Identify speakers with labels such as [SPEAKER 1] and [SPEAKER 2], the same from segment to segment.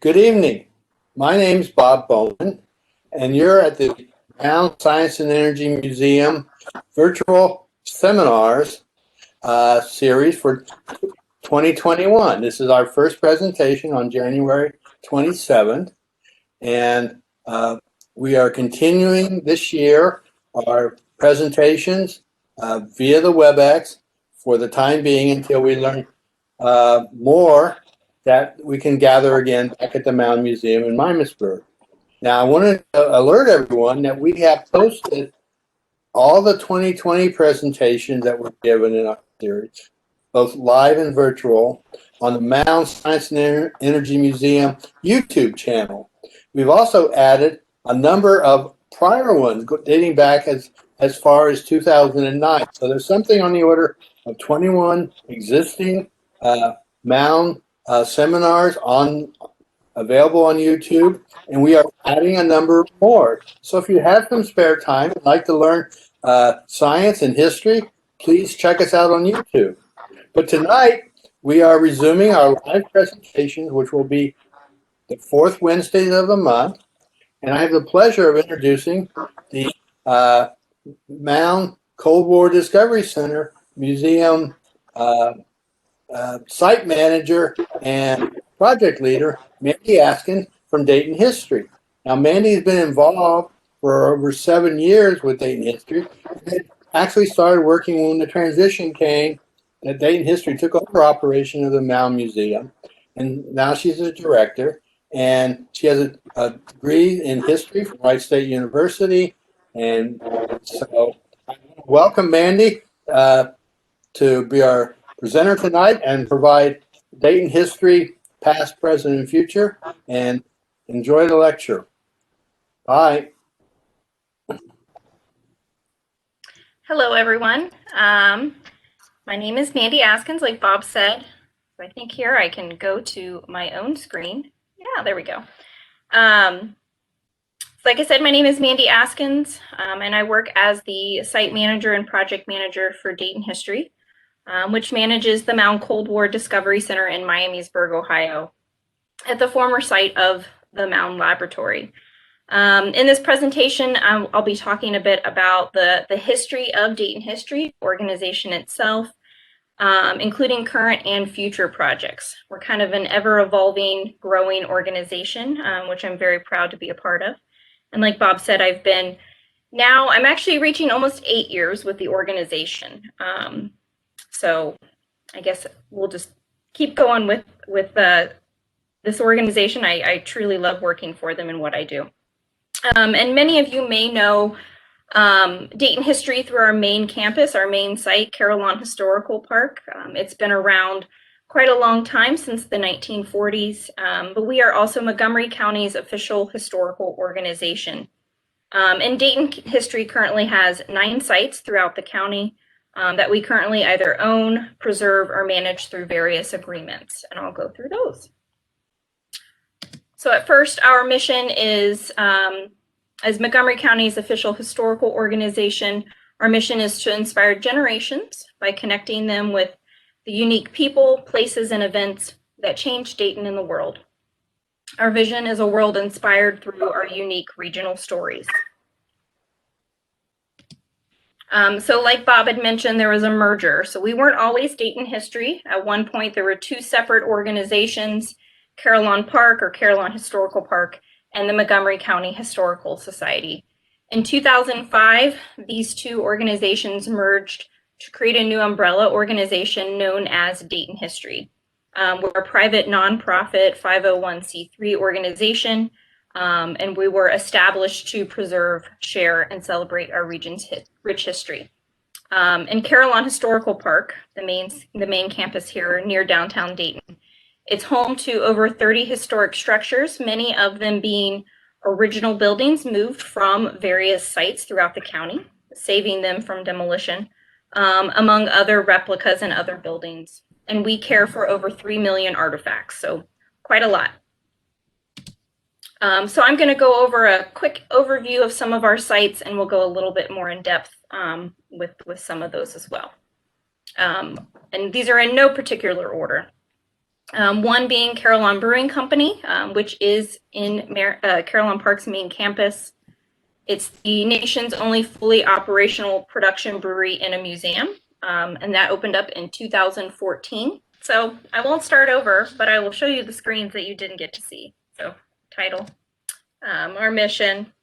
[SPEAKER 1] Good evening. My name's Bob Bowman, and you're at the Mound Science and Energy Museum virtual seminars series for 2021. This is our first presentation on January 27th, and we are continuing this year our presentations via the WebEx for the time being until we learn more that we can gather again back at the Mound Museum in Miamisburg. Now, I want to alert everyone that we have posted all the 2020 presentations that were given in our series, both live and virtual, on the Mound Science and Energy Museum YouTube channel. We've also added a number of prior ones dating back as far as 2009. So there's something on the order of 21 existing Mound seminars available on YouTube, and we are adding a number more. So if you have some spare time and like to learn science and history, please check us out on YouTube. But tonight, we are resuming our live presentations, which will be the fourth Wednesdays of the month. And I have the pleasure of introducing the Mound Cold War Discovery Center Museum site manager and project leader, Mandy Askins from Dayton History. Now, Mandy has been involved for over 7 years with Dayton History. And actually started working when the transition came that Dayton History took over operation of the Mound Museum. And now she's a director. And she has a degree in history from Wright State University. And so welcome, Mandy, to be our presenter tonight and provide Dayton history, past, present, and future. And enjoy the lecture. Bye.
[SPEAKER 2] Hello, everyone. My name is Mandy Askins, like Bob said. I think here I can go to my own screen. Yeah, there we go. Like I said, my name is Mandy Askins, and I work as the site manager and project manager for Dayton History, which manages the Mound Cold War Discovery Center in Miamisburg, Ohio, at the former site of the Mound Laboratory. In this presentation, I'll be talking a bit about the history of Dayton History, organization itself, including current and future projects. We're kind of an ever-evolving, growing organization, which I'm very proud to be a part of. And like Bob said, I'm actually reaching almost 8 years with the organization. So I guess we'll just keep going with this organization. I truly love working for them and what I do. And many of you may know Dayton History through our main campus, our main site, Carillon Historical Park. It's been around quite a long time, since the 1940s, but we are also Montgomery County's official historical organization. And Dayton History currently has 9 sites throughout the county that we currently either own, preserve, or manage through various agreements, and I'll go through those. So at first, our mission is, as Montgomery County's official historical organization, our mission is to inspire generations by connecting them with the unique people, places, and events that change Dayton and the world. Our vision is a world inspired through our unique regional stories. So like Bob had mentioned, there was a merger. So we weren't always Dayton History. At one point, there were 2 separate organizations, Carillon Park, or Carillon Historical Park, and the Montgomery County Historical Society. In 2005, these 2 organizations merged to create a new umbrella organization known as Dayton History. We're a private nonprofit 501c3 organization, and we were established to preserve, share, and celebrate our region's rich history. In Carillon Historical Park, the main campus here near downtown Dayton, it's home to over 30 historic structures, many of them being original buildings moved from various sites throughout the county, saving them from demolition, among other replicas and other buildings. And we care for over 3 million artifacts, so quite a lot. So I'm going to go over a quick overview of some of our sites, and we'll go a little bit more in depth with some of those as well. And these are in no particular order. One being Carillon Brewing Company, which is in Carillon Park's main campus. It's the nation's only fully operational production brewery in a museum, and that opened up in 2014. So I won't start over, but I will show you the screens that you didn't get to see. So title, our mission,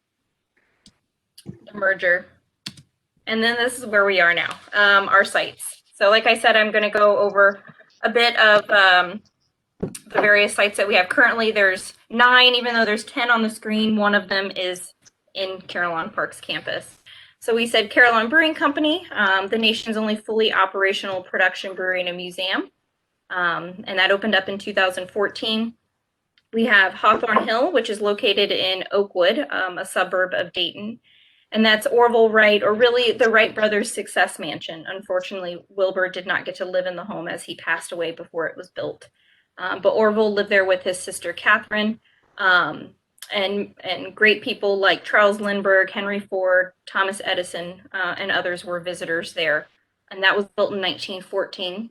[SPEAKER 2] the merger, and then this is where we are now, our sites. So like I said, I'm going to go over a bit of the various sites that we have currently. There's 9, even though there's 10 on the screen. One of them is in Carillon Park's campus. So we said Carillon Brewing Company, the nation's only fully operational production brewery in a museum, and that opened up in 2014. We have Hawthorne Hill, which is located in Oakwood, a suburb of Dayton, and that's Orville Wright, or really the Wright brothers' success mansion. Unfortunately, Wilbur did not get to live in the home as he passed away before it was built. But Orville lived there with his sister Catherine, and great people like Charles Lindbergh, Henry Ford, Thomas Edison, and others were visitors there. And that was built in 1914.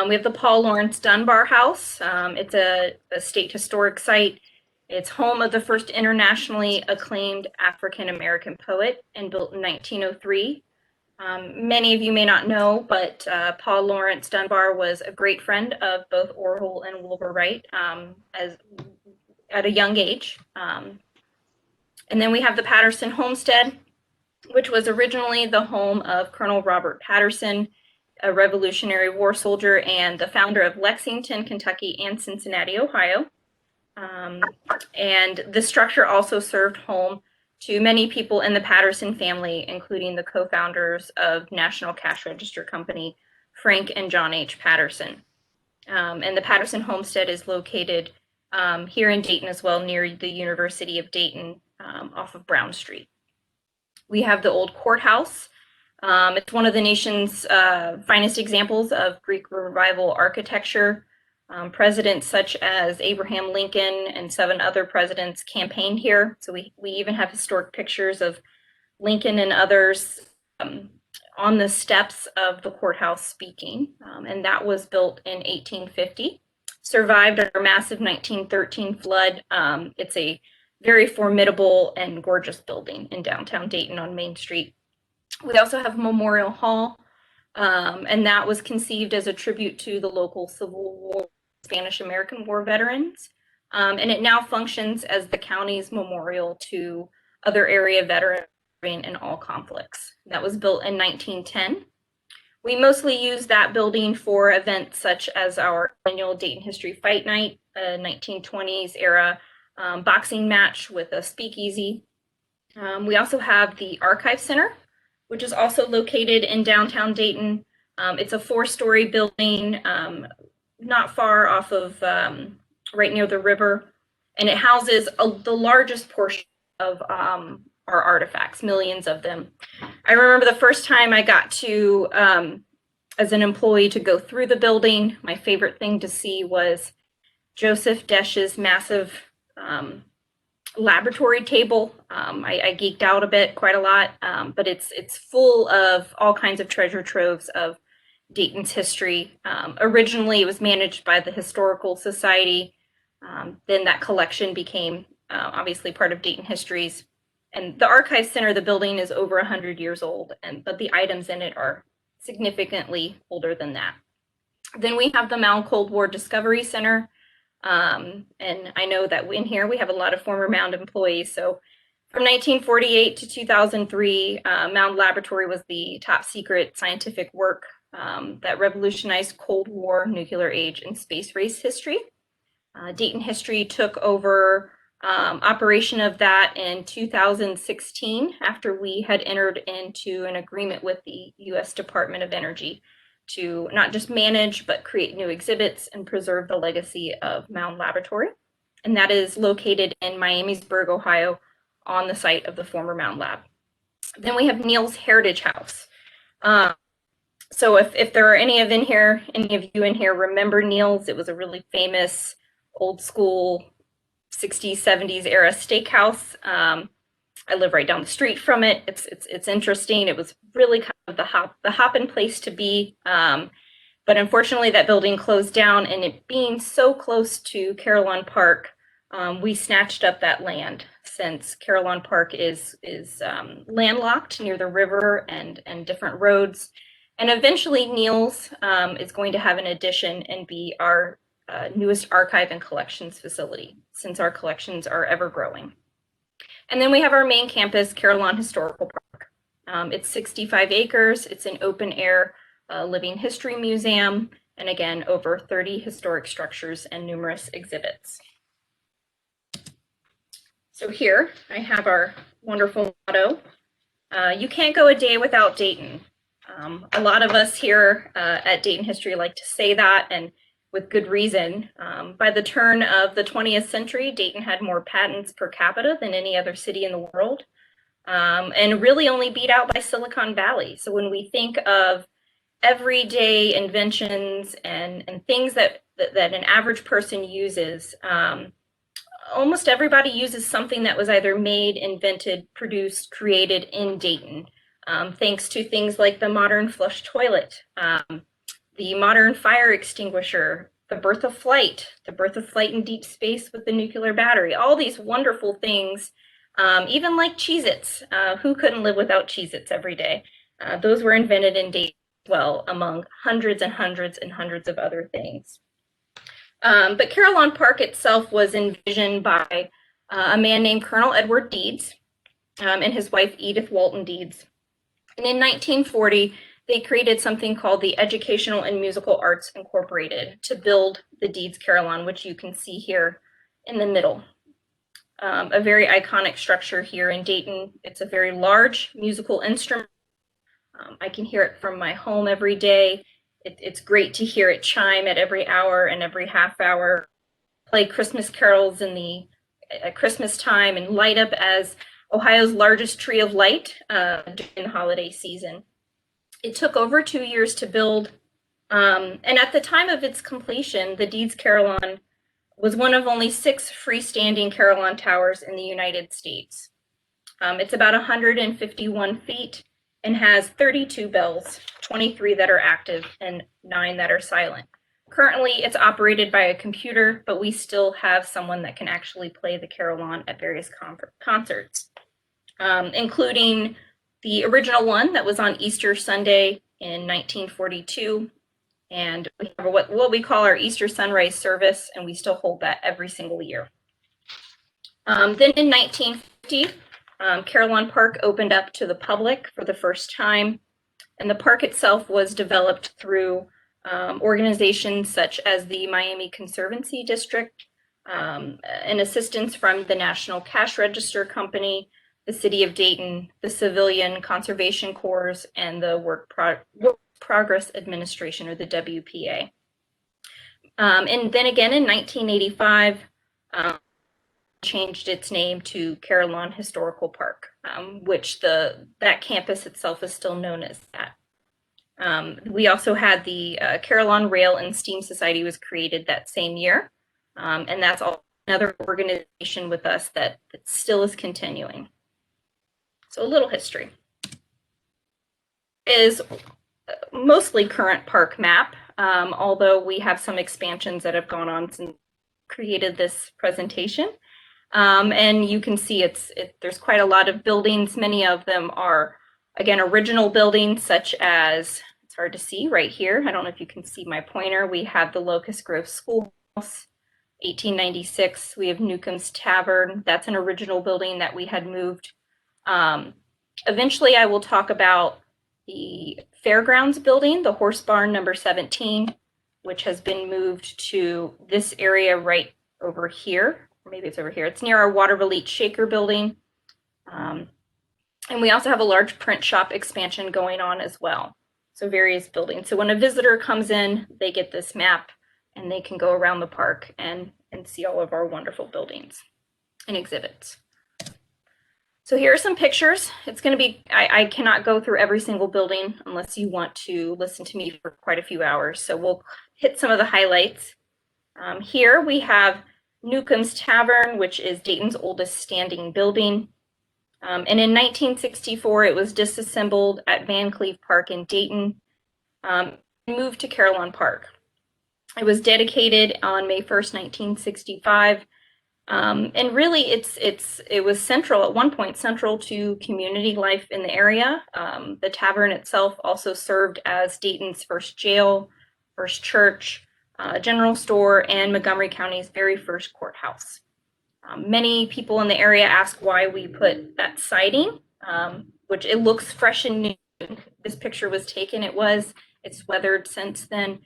[SPEAKER 2] We have the Paul Laurence Dunbar House. It's a state historic site. It's home of the first internationally acclaimed African-American poet and built in 1903. Many of you may not know, but Paul Laurence Dunbar was a great friend of both Orville and Wilbur Wright at a young age. And then we have the Patterson Homestead, which was originally the home of Colonel Robert Patterson, a Revolutionary War soldier and the founder of Lexington, Kentucky, and Cincinnati, Ohio. And the structure also served home to many people in the Patterson family, including the co-founders of National Cash Register Company, Frank and John H. Patterson. And the Patterson Homestead is located here in Dayton as well, near the University of Dayton, off of Brown Street. We have the old courthouse. It's one of the nation's finest examples of Greek Revival architecture. Presidents such as Abraham Lincoln and 7 other presidents campaigned here. So we even have historic pictures of Lincoln and others on the steps of the courthouse speaking. And that was built in 1850. Survived a massive 1913 flood. It's a very formidable and gorgeous building in downtown Dayton on Main Street. We also have Memorial Hall, and that was conceived as a tribute to the local Civil War, Spanish-American War veterans. And it now functions as the county's memorial to other area veterans in all conflicts. That was built in 1910. We mostly use that building for events such as our annual Dayton History Fight Night, a 1920s era boxing match with a speakeasy. We also have the Archive Center, which is also located in downtown Dayton. It's a 4-story building, not far off of, right near the river, and it houses the largest portion of our artifacts, millions of them. I remember the first time I got to, as an employee, to go through the building. My favorite thing to see was Joseph Desch's massive laboratory table. I geeked out a bit, quite a lot, but it's full of all kinds of treasure troves of Dayton's history. Originally, it was managed by the Historical Society. Then that collection became obviously part of Dayton Histories. And the Archive Center, the building is over 100 years old, but the items in it are significantly older than that. Then we have the Mound Cold War Discovery Center. And I know that in here we have a lot of former Mound employees. So from 1948 to 2003, Mound Laboratory was the top secret scientific work that revolutionized Cold War, nuclear age, and space race history. Dayton History took over operation of that in 2016 after we had entered into an agreement with the U.S. Department of Energy to not just manage, but create new exhibits and preserve the legacy of Mound Laboratory. And that is located in Miamisburg, Ohio, on the site of the former Mound Lab. Then we have Neil's Heritage House. So if there are any of you in here remember Neil's, it was a really famous old school 60s, 70s era steakhouse. I live right down the street from it. It's interesting. It was really kind of the hopping place to be. But unfortunately, that building closed down, and it being so close to Carillon Park, we snatched up that land, since Carillon Park is landlocked near the river and different roads. And eventually Neal's is going to have an addition and be our newest archive and collections facility, since our collections are ever growing. And then we have our main campus, Carillon Historical Park. It's 65 acres. It's an open air living history museum, and again, over 30 historic structures and numerous exhibits. So here I have our wonderful motto, you can't go a day without Dayton. A lot of us here at Dayton History like to say that, and with good reason. By the turn of the 20th century, Dayton had more patents per capita than any other city in the world, and really only beat out by Silicon Valley. So when we think of everyday inventions and things that an average person uses, almost everybody uses something that was either made, invented, produced, created in Dayton, thanks to things like the modern flush toilet, the modern fire extinguisher, the birth of flight in deep space with the nuclear battery, all these wonderful things, even like Cheez-Its. Who couldn't live without Cheez-Its every day? Those were invented in Dayton as well, among hundreds and hundreds and hundreds of other things. But Carillon Park itself was envisioned by a man named Colonel Edward Deeds and his wife Edith Walton Deeds. And in 1940, they created something called the Educational and Musical Arts Incorporated to build the Deeds Carillon, which you can see here in the middle. A very iconic structure here in Dayton. It's a very large musical instrument. I can hear it from my home every day. It's great to hear it chime at every hour and every half hour, play Christmas carols at Christmas time, and light up as Ohio's largest tree of light during the holiday season. It took over 2 years to build, and at the time of its completion, the Deeds Carillon was one of only 6 freestanding Carillon towers in the United States. It's about 151 feet and has 32 bells, 23 that are active and 9 that are silent. Currently, it's operated by a computer, but we still have someone that can actually play the carillon at various concerts, including the original one that was on Easter Sunday in 1942. And we have what we call our Easter sunrise service, and we still hold that every single year. Then in 1950, Carillon Park opened up to the public for the first time, and the park itself was developed through organizations such as the Miami Conservancy District, and assistance from the National Cash Register Company, the City of Dayton, the Civilian Conservation Corps, and the Work Progress Administration, or the WPA. And then again in 1985, changed its name to Carillon Historical Park, which that campus itself is still known as that. We also had the Carillon Rail and Steam Society was created that same year, and that's another organization with us that still is continuing. So a little history is mostly current park map, although we have some expansions that have gone on since created this presentation. And you can see there's quite a lot of buildings. Many of them are, again, original buildings, such as, it's hard to see right here. I don't know if you can see my pointer. We have the Locust Grove Schoolhouse, 1896. We have Newcomb's Tavern. That's an original building that we had moved. Eventually, I will talk about the Fairgrounds building, the Horse Barn number 17, which has been moved to this area right over here. Or maybe it's over here. It's near our Water Elite Shaker building. And we also have a large print shop expansion going on as well. So various buildings. So when a visitor comes in, they get this map and they can go around the park and see all of our wonderful buildings and exhibits. So here are some pictures. It's going to be, I cannot go through every single building unless you want to listen to me for quite a few hours. So we'll hit some of the highlights. Here we have Newcomb's Tavern, which is Dayton's oldest standing building. And in 1964, it was disassembled at Van Cleve Park in Dayton. moved to Carillon Park. It was dedicated on May 1st, 1965. And really, it was central at one point, central to community life in the area. The tavern itself also served as Dayton's first jail, first church, general store, and Montgomery County's very first courthouse. Many people in the area ask why we put that siding, which it looks fresh and new. This picture was taken. It's weathered since then.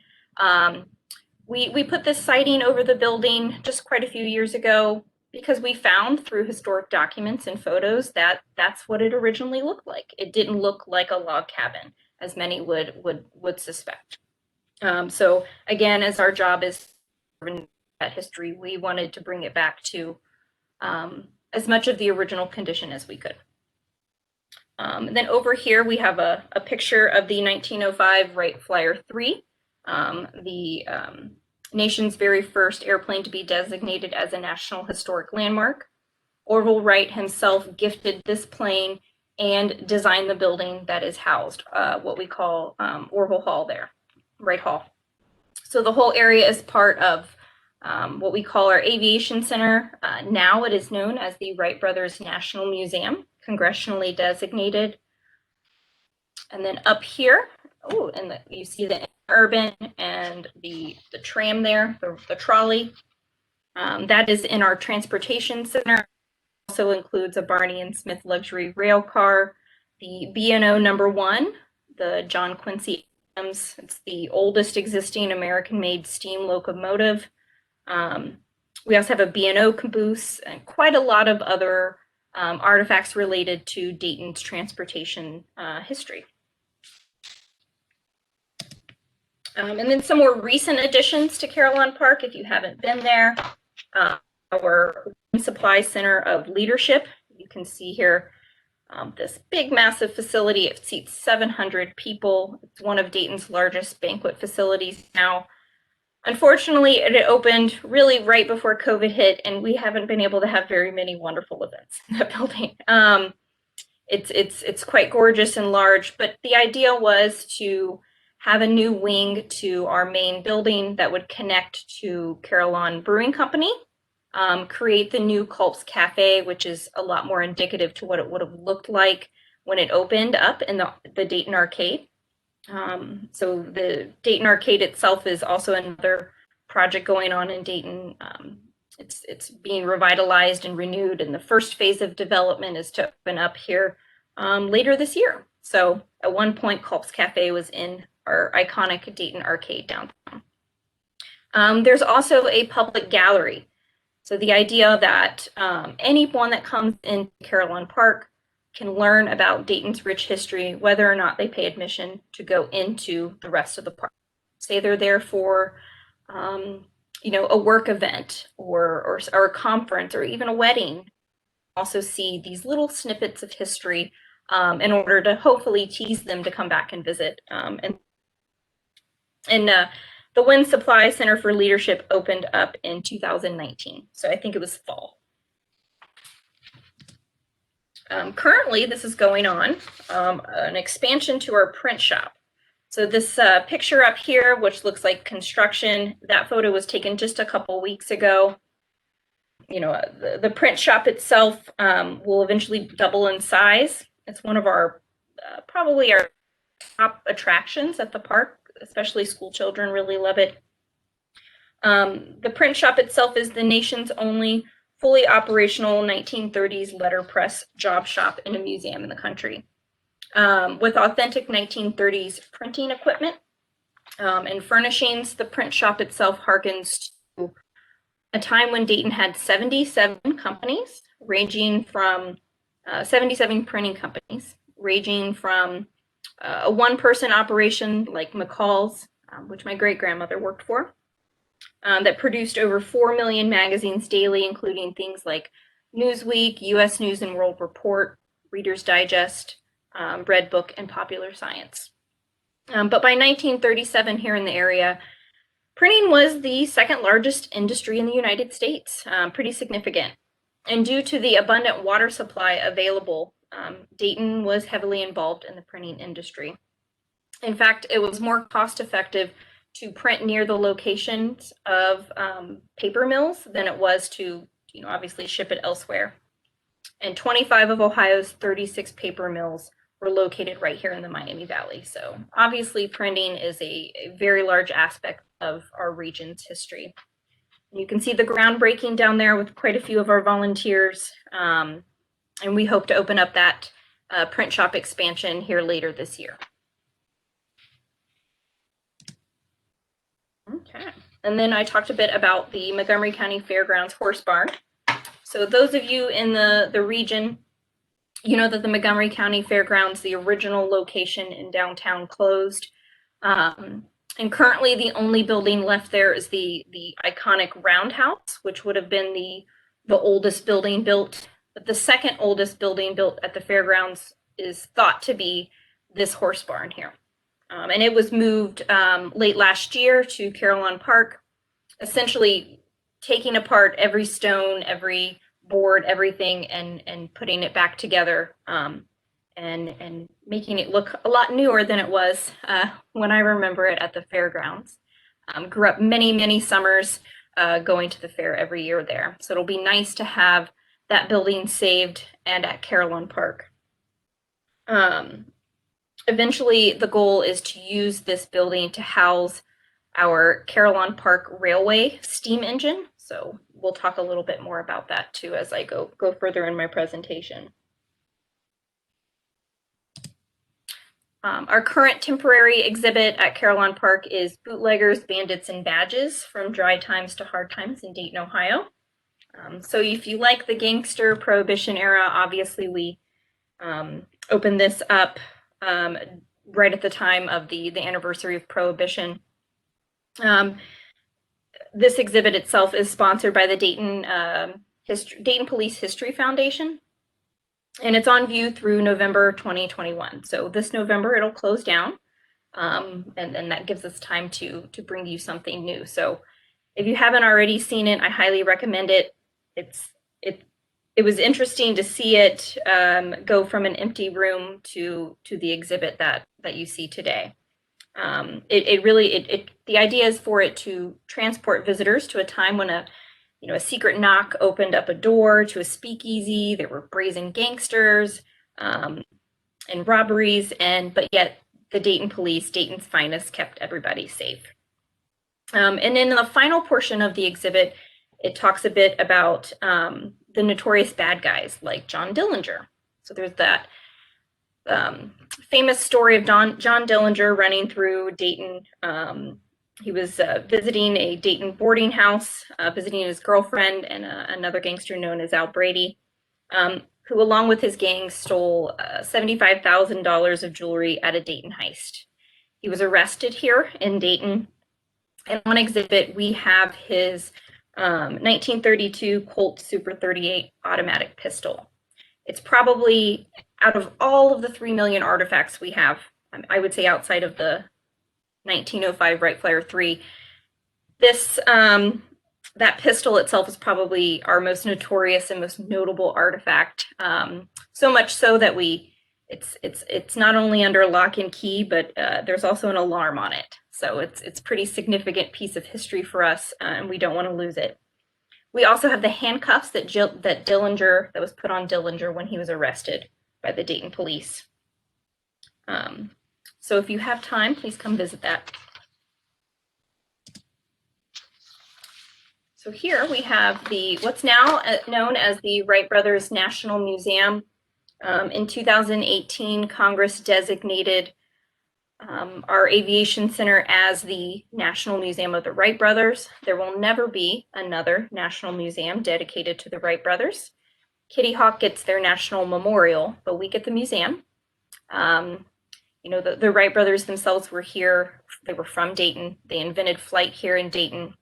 [SPEAKER 2] We put this siding over the building just quite a few years ago because we found through historic documents and photos that that's what it originally looked like. It didn't look like a log cabin, as many would suspect. So again, as our job is that history, we wanted to bring it back to as much of the original condition as we could. And then over here we have a picture of the 1905 Wright Flyer 3. The nation's very first airplane to be designated as a National Historic Landmark. Orville Wright himself gifted this plane and designed the building that is housed, what we call Orville Hall there, Wright Hall. So the whole area is part of what we call our Aviation Center. Now it is known as the Wright Brothers National Museum, congressionally designated. And then up here, you see the urban and the tram there, the trolley. That is in our transportation center. Also includes a Barney and Smith luxury rail car, the B&O number 1, the John Quincy Adams. It's the oldest existing American-made steam locomotive. We also have a B&O caboose and quite a lot of other artifacts related to Dayton's transportation history. And then some more recent additions to Carillon Park, if you haven't been there. Our Supply Center of Leadership. You can see here this big, massive facility. It seats 700 people. It's one of Dayton's largest banquet facilities now. Unfortunately, it opened really right before COVID hit, and we haven't been able to have very many wonderful events in that building. It's quite gorgeous and large, but the idea was to have a new wing to our main building that would connect to Carillon Brewing Company, create the new Culp's Cafe, which is a lot more indicative to what it would have looked like when it opened up in the Dayton Arcade. So the Dayton Arcade itself is also another project going on in Dayton. It's being revitalized and renewed, and the first phase of development is to open up here later this year. So at one point, Culp's Cafe was in our iconic Dayton Arcade downtown. There's also a public gallery. So the idea that anyone that comes into Carillon Park can learn about Dayton's rich history, whether or not they pay admission to go into the rest of the park. Say they're there for, a work event or a conference or even a wedding. Also see these little snippets of history in order to hopefully tease them to come back and visit. The Wind Supply Center for Leadership opened up in 2019. So I think it was fall. Currently, this is going on, an expansion to our print shop. So this picture up here, which looks like construction, that photo was taken just a couple weeks ago. The print shop itself will eventually double in size. It's one of our, probably our top attractions at the park, especially school children really love it. The print shop itself is the nation's only fully operational 1930s letterpress job shop in a museum in the country, with authentic 1930s printing equipment and furnishings. The print shop itself harkens to a time when Dayton had 77 companies, ranging from 77 printing companies, ranging from a one-person operation like McCall's, which my great-grandmother worked for, that produced over 4 million magazines daily, including things like Newsweek, U.S. News and World Report, Reader's Digest, Red Book, and Popular Science. But by 1937 here in the area, printing was the second largest industry in the United States, pretty significant. And due to the abundant water supply available, Dayton was heavily involved in the printing industry. In fact, it was more cost effective to print near the locations of paper mills than it was to, obviously ship it elsewhere. And 25 of Ohio's 36 paper mills were located right here in the Miami Valley. So obviously printing is a very large aspect of our region's history. You can see the groundbreaking down there with quite a few of our volunteers. And we hope to open up that print shop expansion here later this year. Okay. And then I talked a bit about the Montgomery County Fairgrounds horse barn. So those of you in the region, you know that the Montgomery County Fairgrounds, the original location in downtown, closed. And currently the only building left there is the iconic roundhouse, which would have been the oldest building built. But the second oldest building built at the fairgrounds is thought to be this horse barn here. And it was moved late last year to Carillon Park, essentially taking apart every stone, every board, everything, and putting it back together, and making it look a lot newer than it was when I remember it at the fairgrounds. Grew up many summers going to the fair every year there. So it'll be nice to have that building saved and at Carillon Park. Eventually, the goal is to use this building to house our Carillon Park Railway steam engine. So we'll talk a little bit more about that too as I go further in my presentation. Our current temporary exhibit at Carillon Park is Bootleggers, Bandits, and Badges from Dry Times to Hard Times in Dayton, Ohio. So if you like the gangster Prohibition era, obviously we opened this up right at the time of the anniversary of Prohibition. This exhibit itself is sponsored by the Dayton Police History Foundation, and it's on view through November 2021. So this November it'll close down, and that gives us time to bring you something new. So if you haven't already seen it, I highly recommend it. It was interesting to see it go from an empty room to the exhibit that you see today. The idea is for it to transport visitors to a time when a secret knock opened up a door to a speakeasy. There were brazen gangsters and robberies, but yet the Dayton police, Dayton's finest, kept everybody safe. And in the final portion of the exhibit, it talks a bit about the notorious bad guys like John Dillinger. So there's that famous story of John Dillinger running through Dayton. He was visiting a Dayton boarding house, visiting his girlfriend and another gangster known as Al Brady, who along with his gang stole $75,000 of jewelry at a Dayton heist. He was arrested here in Dayton, and on exhibit we have his 1932 Colt Super 38 automatic pistol. It's probably, out of all of the 3 million artifacts we have, I would say outside of the 1905 Wright Flyer 3, this that pistol itself is probably our most notorious and most notable artifact. So much so that it's not only under lock and key, but there's also an alarm on it. So it's pretty significant piece of history for us, and we don't want to lose it. We also have the handcuffs that was put on Dillinger when he was arrested by the Dayton police. So if you have time, please come visit that. So here we have what's now known as the Wright Brothers National Museum. In 2018, Congress designated our aviation center as the National Museum of the Wright Brothers. There will never be another national museum dedicated to the Wright Brothers. Kitty Hawk gets their national memorial, but we get the museum. The Wright brothers themselves were here. They were from Dayton. They invented flight here in Dayton.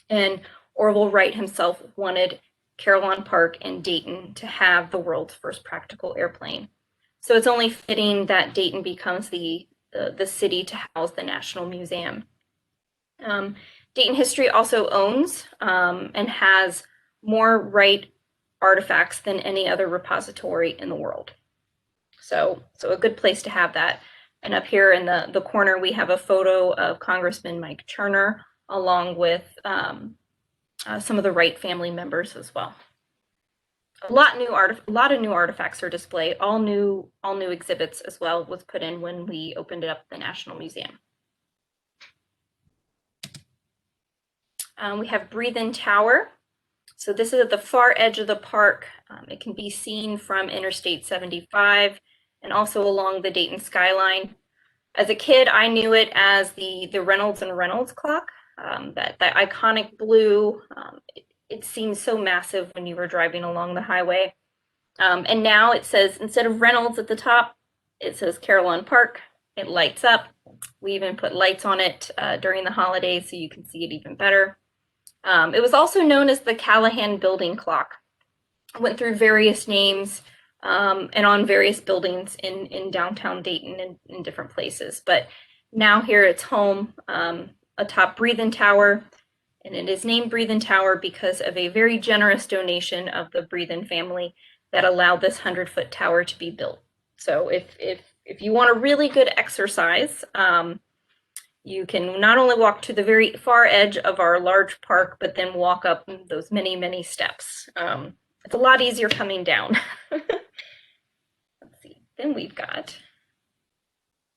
[SPEAKER 2] And Orville Wright himself wanted Carillon Park and Dayton to have the world's first practical airplane. So it's only fitting that Dayton becomes the city to house the National Museum. Dayton History also owns and has more Wright artifacts than any other repository in the world. So a good place to have that. And up here in the corner, we have a photo of Congressman Mike Turner, along with some of the Wright family members as well. A lot of new artifacts are displayed. All new exhibits as well was put in when we opened it up at the National Museum. We have Breathe-In Tower. So this is at the far edge of the park. It can be seen from Interstate 75 and also along the Dayton skyline. As a kid, I knew it as the Reynolds and Reynolds clock. That iconic blue. It seems so massive when you were driving along the highway. And now it says, instead of Reynolds at the top, it says Carillon Park. It lights up. We even put lights on it during the holidays so you can see it even better. It was also known as the Callahan Building Clock. It went through various names and on various buildings in downtown Dayton and in different places. But now here it's home atop Breathe-In Tower. And it is named Breathe-In Tower because of a very generous donation of the Breathe-In family that allowed this 100-foot tower to be built. So if you want a really good exercise, you can not only walk to the very far edge of our large park, but then walk up those many, many steps. It's a lot easier coming down. Let's see, then we've got,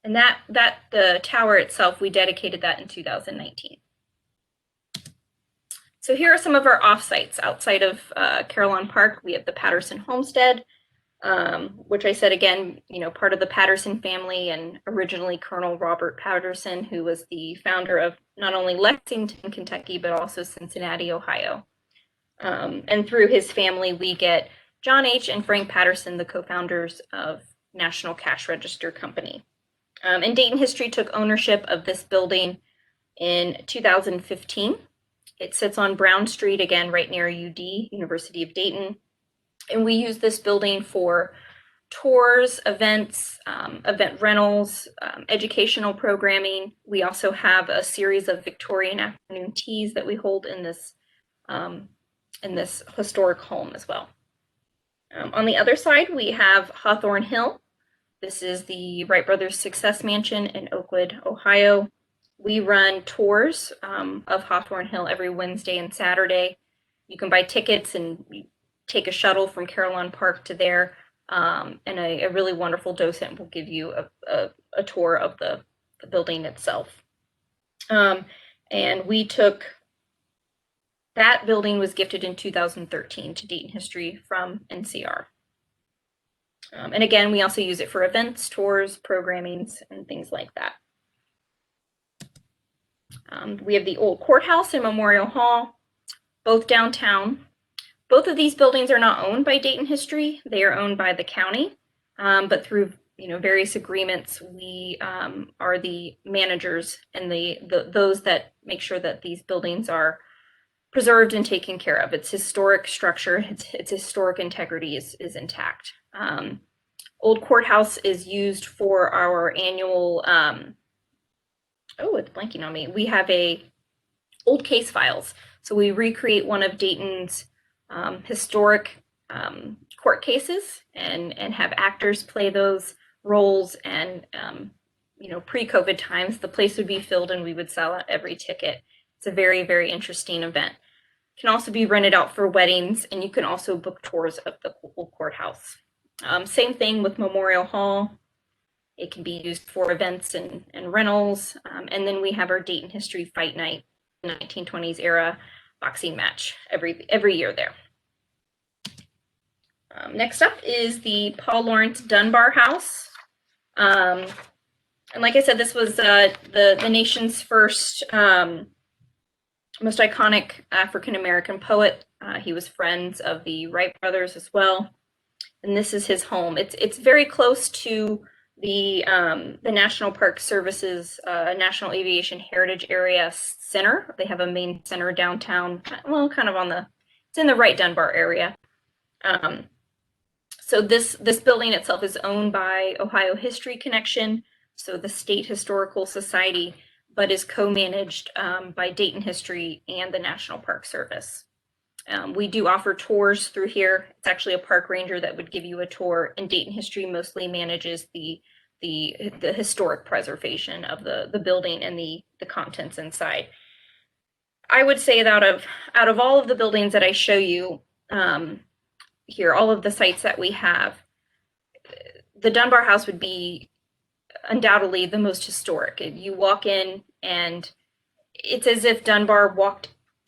[SPEAKER 2] and the tower itself, we dedicated that in 2019. So here are some of our offsites outside of Carillon Park. We have the Patterson Homestead, which I said again, part of the Patterson family, and originally Colonel Robert Patterson, who was the founder of not only Lexington, Kentucky, but also Cincinnati, Ohio. And through his family, we get John H. and Frank Patterson, the co-founders of National Cash Register Company. And Dayton History took ownership of this building in 2015. It sits on Brown Street, again, right near UD, University of Dayton. And we use this building for tours, events, event rentals, educational programming. We also have a series of Victorian afternoon teas that we hold in this historic home as well. On the other side, we have Hawthorne Hill. This is the Wright Brothers Success Mansion in Oakwood, Ohio. We run tours of Hawthorne Hill every Wednesday and Saturday. You can buy tickets and take a shuttle from Carillon Park to there, and a really wonderful docent will give you a tour of the building itself. And we took, that building was gifted in 2013 to Dayton History from NCR. And again, we also use it for events, tours, programmings, and things like that. We have the old courthouse and Memorial Hall, both downtown. Both of these buildings are not owned by Dayton History. They are owned by the county, but through various agreements, we are the managers and those that make sure that these buildings are preserved and taken care of. Its historic structure, its historic integrity is intact. Old courthouse is used for our annual, oh, it's blanking on me. We have old case files. So we recreate one of Dayton's historic court cases and have actors play those roles. And pre-COVID times, the place would be filled and we would sell out every ticket. It's a very, very interesting event. It can also be rented out for weddings, and you can also book tours of the old courthouse. Same thing with Memorial Hall. It can be used for events and rentals. And then we have our Dayton History Fight Night, 1920s era boxing match every year there. Next up is the Paul Lawrence Dunbar House. And like I said, this was the nation's first most iconic African-American poet. He was friends of the Wright brothers as well. And this is his home. It's very close to the National Park Service's National Aviation Heritage Area Center. They have a main center downtown, well, kind of it's in the Wright Dunbar area. So this building itself is owned by Ohio History Connection, so the State Historical Society, but is co-managed by Dayton History and the National Park Service. We do offer tours through here. It's actually a park ranger that would give you a tour, and Dayton History mostly manages the the historic preservation of the building and the contents inside. I would say that out of all of the buildings that I show you here, all of the sites that we have, the Dunbar House would be undoubtedly the most historic. You walk in and it's as if Dunbar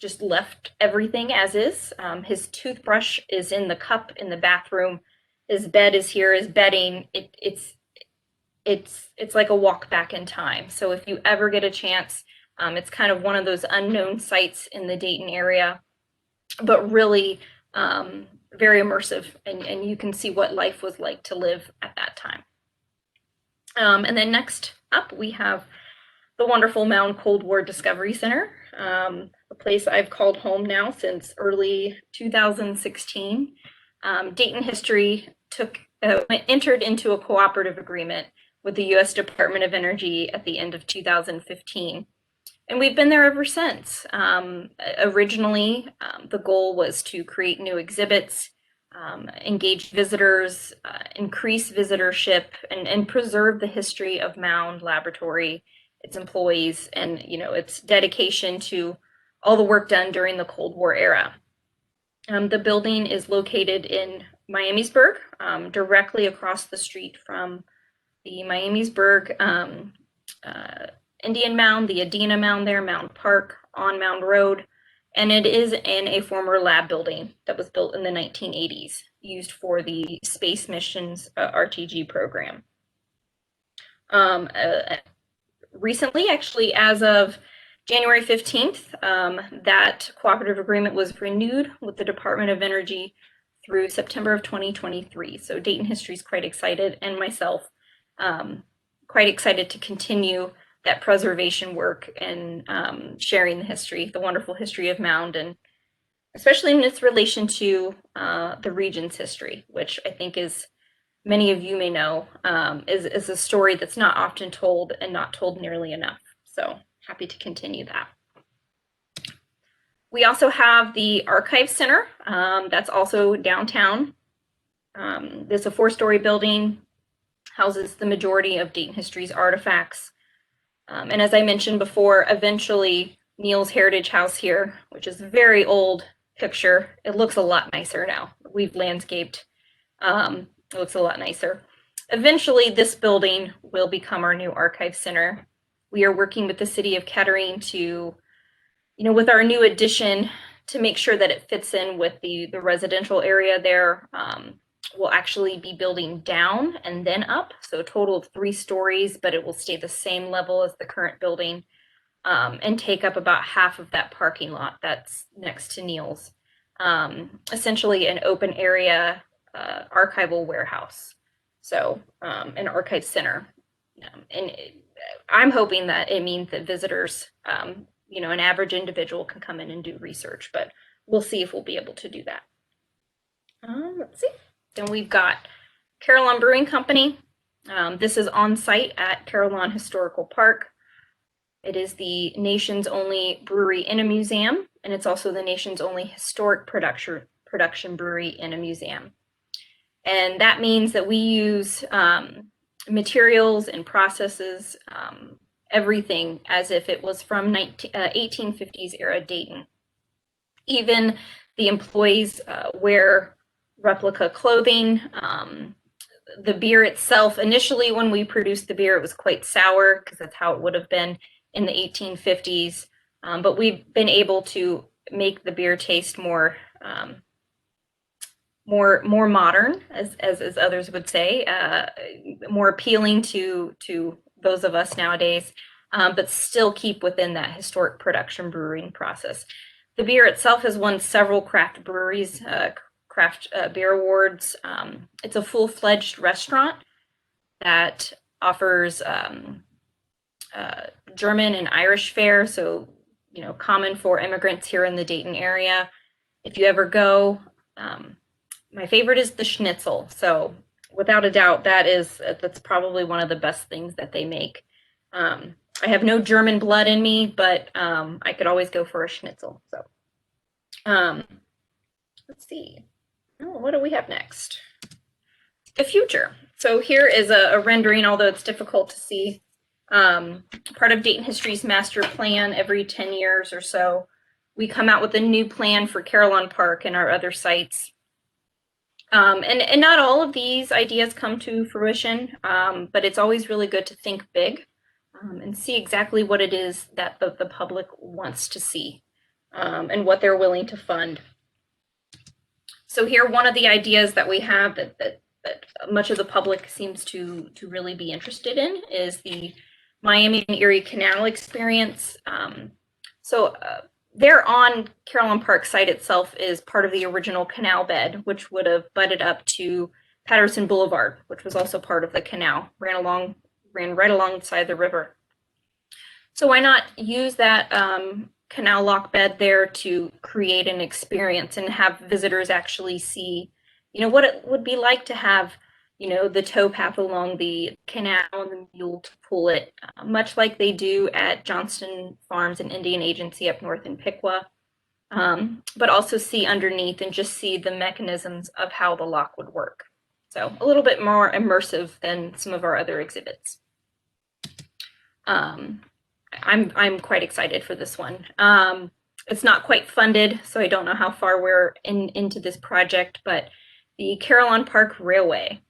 [SPEAKER 2] just left everything as is. His toothbrush is in the cup in the bathroom. His bed is here, his bedding. It's like a walk back in time. So if you ever get a chance, it's kind of one of those unknown sites in the Dayton area, but really very immersive, and you can see what life was like to live at that time. And then next up, we have the wonderful Mound Cold War Discovery Center, a place I've called home now since early 2016. Dayton History entered into a cooperative agreement with the U.S. Department of Energy at the end of 2015. And we've been there ever since. Originally, the goal was to create new exhibits, engage visitors, increase visitorship, and preserve the history of Mound Laboratory, its employees, and its dedication to all the work done during the Cold War era. The building is located in Miamisburg, directly across the street from the Miamisburg Indian Mound, the Adena Mound there, Mound Park, on Mound Road, and it is in a former lab building that was built in the 1980s, used for the Space Missions RTG program. Recently, actually, as of January 15th, that cooperative agreement was renewed with the Department of Energy through September of 2023. So Dayton History is quite excited, and myself quite excited to continue that preservation work and sharing the history, the wonderful history of Mound, and especially in its relation to the region's history, which I think is, many of you may know, is a story that's not often told and not told nearly enough. So happy to continue that. We also have the Archive Center that's also downtown. It's a 4-story building, houses the majority of Dayton History's artifacts. And as I mentioned before, eventually Neil's Heritage House here, which is a very old picture, it looks a lot nicer now. We've landscaped, it looks a lot nicer. Eventually this building will become our new Archive Center. We are working with the city of Kettering to, with our new addition, to make sure that it fits in with the residential area there. We'll actually be building down and then up, so a total of 3 stories, but it will stay the same level as the current building, and take up about half of that parking lot that's next to Neil's. Essentially an open area archival warehouse, so an archive center. And I'm hoping that it means that visitors, an average individual can come in and do research, but we'll see if we'll be able to do that. Let's see. Then we've got Carillon Brewing Company. This is on site at Carillon Historical Park. It is the nation's only brewery in a museum, and it's also the nation's only historic production brewery in a museum. And that means that we use materials and processes, everything as if it was from 1850s era Dayton. Even the employees wear replica clothing. The beer itself, initially when we produced the beer, it was quite sour because that's how it would have been in the 1850s. But we've been able to make the beer taste more modern, as others would say, more appealing to those of us nowadays, but still keep within that historic production brewing process. The beer itself has won several craft breweries, craft beer awards. It's a full-fledged restaurant that offers German and Irish fare, so common for immigrants here in the Dayton area. If you ever go, my favorite is the schnitzel. So without a doubt, that's probably one of the best things that they make. I have no German blood in me, but I could always go for a schnitzel. So let's see. Oh, what do we have next? The future. So here is a rendering, although it's difficult to see. Part of Dayton History's master plan. Every 10 years or so, we come out with a new plan for Carillon Park and our other sites. And not all of these ideas come to fruition, but it's always really good to think big and see exactly what it is that the public wants to see and what they're willing to fund. So here, one of the ideas that we have that much of the public seems to really be interested in is the Miami and Erie Canal Experience. There on Carillon Park site itself is part of the original canal bed, which would have butted up to Patterson Boulevard, which was also part of the canal, ran right alongside the river. So why not use that canal lock bed there to create an experience and have visitors actually see, what it would be like to have, the towpath along the canal and the mule to pull it, much like they do at Johnston Farms and Indian Agency up north in Piqua, but also see underneath and just see the mechanisms of how the lock would work. So a little bit more immersive than some of our other exhibits. I'm quite excited for this one. It's not quite funded, so I don't know how far we're into this project, but the Carillon Park Railway.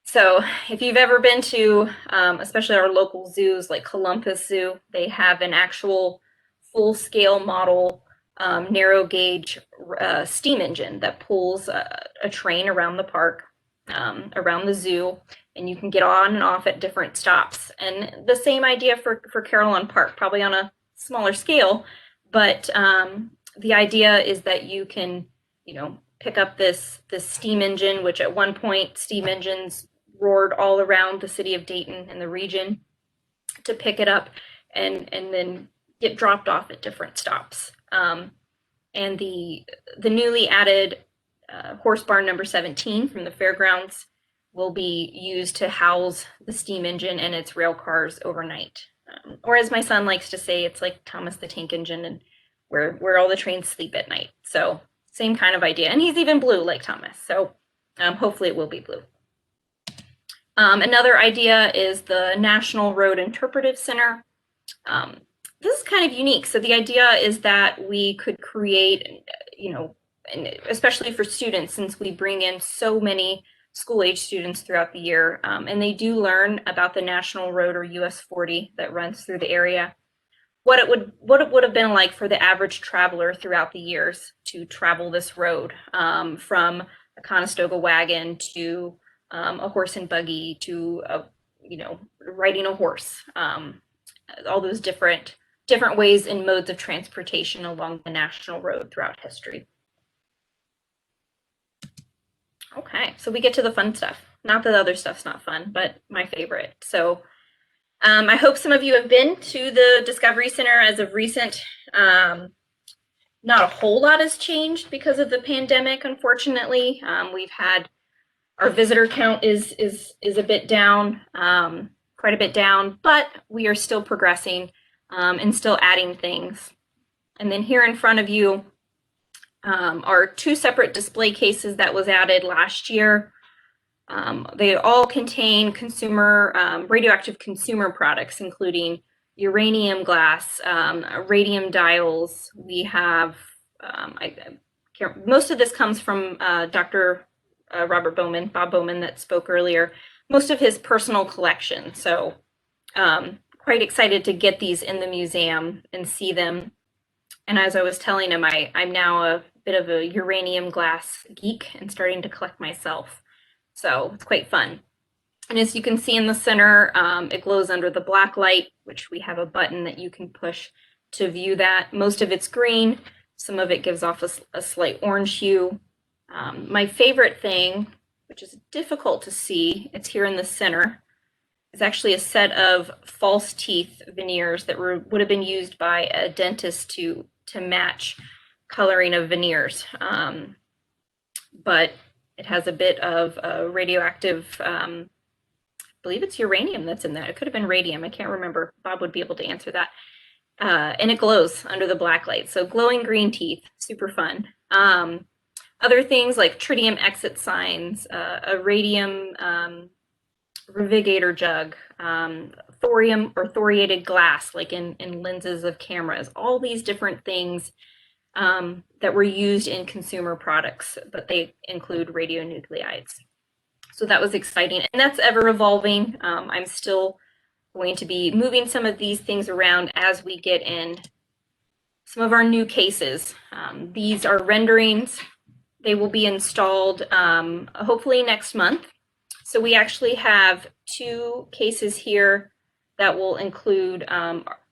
[SPEAKER 2] So if you've ever been to, especially our local zoos like Columbus Zoo, they have an actual full-scale model narrow gauge steam engine that pulls a train around the park, around the zoo, and you can get on and off at different stops. And the same idea for Carillon Park, probably on a smaller scale, but the idea is that you can, pick up this steam engine, which at one point steam engines roared all around the city of Dayton and the region, to pick it up and then get dropped off at different stops. And the newly added horse barn number 17 from the Fairgrounds will be used to house the steam engine and its rail cars overnight. Or as my son likes to say, it's like Thomas the Tank Engine, and where all the trains sleep at night. So same kind of idea. And he's even blue like Thomas. So hopefully it will be blue. Another idea is the National Road Interpretive Center. This is kind of unique. So the idea is that we could create, and especially for students, since we bring in so many school-age students throughout the year, and they do learn about the National Road or US 40 that runs through the area. What it would have been like for the average traveler throughout the years to travel this road, from a Conestoga wagon to a horse and buggy to riding a horse, all those different ways and modes of transportation along the national road throughout history. Okay, so we get to the fun stuff. Not that the other stuff's not fun, but my favorite. So I hope some of you have been to the Discovery Center as of recent. Not a whole lot has changed because of the pandemic, unfortunately. We've had our visitor count is a bit down, quite a bit down, but we are still progressing and still adding things. And then here in front of you are two separate display cases that was added last year. They all contain radioactive consumer products, including uranium glass, radium dials. We have, most of this comes from Dr. Bob Bowman that spoke earlier, most of his personal collection. So quite excited to get these in the museum and see them. And as I was telling him, I'm now a bit of a uranium glass geek and starting to collect myself. So it's quite fun. And as you can see in the center, it glows under the black light, which we have a button that you can push to view that. Most of it's green. Some of it gives off a slight orange hue. My favorite thing, which is difficult to see, it's here in the center, is actually a set of false teeth veneers that would have been used by a dentist to match coloring of veneers. But it has a bit of radioactive, I believe it's uranium that's in that. It could have been radium. I can't remember. Bob would be able to answer that. And it glows under the black light. So glowing green teeth, super fun. Other things like tritium exit signs, a radium revigator jug, thorium or thoriated glass, like in lenses of cameras, all these different things that were used in consumer products, but they include radionuclides. So that was exciting, and that's ever evolving. I'm still going to be moving some of these things around as we get in some of our new cases. These are renderings. They will be installed hopefully next month. So we actually have 2 cases here that will include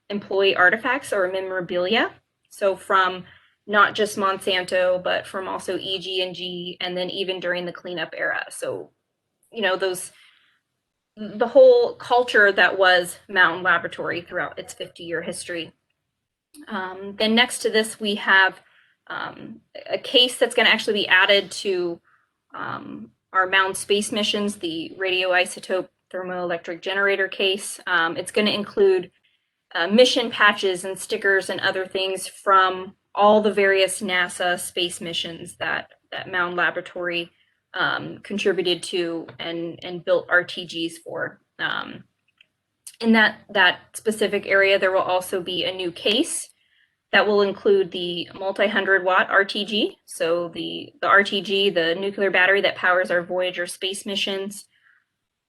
[SPEAKER 2] employee artifacts or memorabilia. So from not just Monsanto, but from also EG&G, and then even during the cleanup era. So, you know, the whole culture that was Mound Laboratory throughout its 50-year history. Then next to this, we have a case that's going to actually be added to our Mound space missions, the radioisotope thermoelectric generator case. It's going to include mission patches and stickers and other things from all the various NASA space missions that Mound Laboratory contributed to and built RTGs for. In that specific area, there will also be a new case that will include the multi-100-watt RTG. So the RTG, the nuclear battery that powers our Voyager space missions.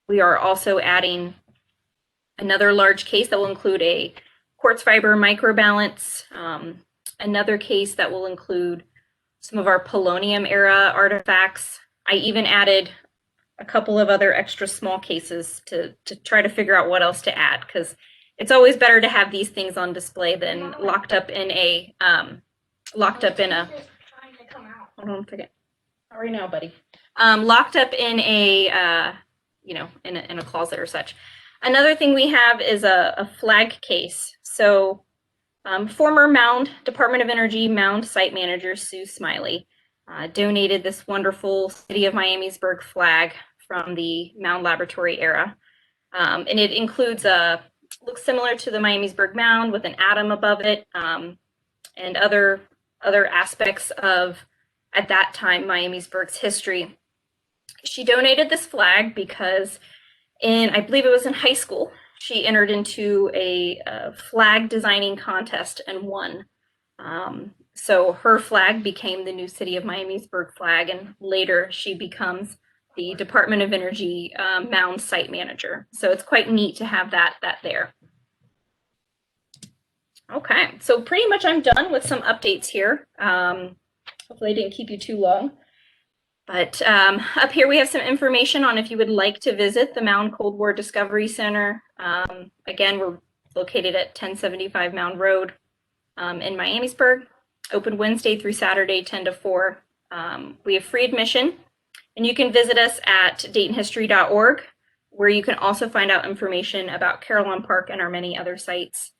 [SPEAKER 2] We are also adding another large case that will include a quartz fiber microbalance, another case that will include some of our polonium era artifacts. I even added a couple of other extra small cases to try to figure out what else to add, because it's always better to have these things on display than locked up in a hold on a second. Sorry now, buddy. Locked up in a you know, in a closet or such. Another thing we have is a flag case. So former Mound Department of Energy Mound site manager Sue Smiley donated this wonderful City of Miamisburg flag from the Mound Laboratory era, and it includes looks similar to the Miamisburg Mound with an atom above it, and other aspects of, at that time, Miamisburg's history. She donated this flag because I believe it was in high school, she entered into a flag designing contest and won. So her flag became the new City of Miamisburg flag, and later she becomes the Department of Energy Mound site manager. So it's quite neat to have that there. Okay, so pretty much I'm done with some updates here. Hopefully I didn't keep you too long. But up here we have some information on if you would like to visit the Mound Cold War Discovery Center. Again, we're located at 1075 Mound Road in Miamisburg. Open Wednesday through Saturday, 10 to 4. We have free admission, and you can visit us at DaytonHistory.org, where you can also find out information about Carillon Park and our many other sites.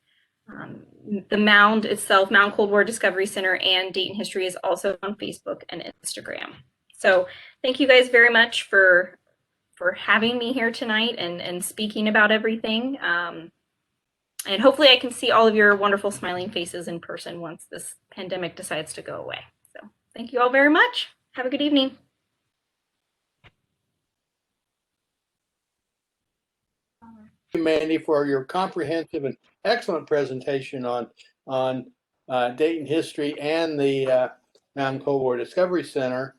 [SPEAKER 2] The Mound itself, Mound Cold War Discovery Center, and Dayton History is also on Facebook and Instagram. So thank you guys very much for having me here tonight and speaking about everything. And hopefully I can see all of your wonderful smiling faces in person once this pandemic decides to go away. So thank you all very much. Have a good evening.
[SPEAKER 1] Thank you, Mandy, for your comprehensive and excellent presentation on Dayton history and the Mound Cold War Discovery Center.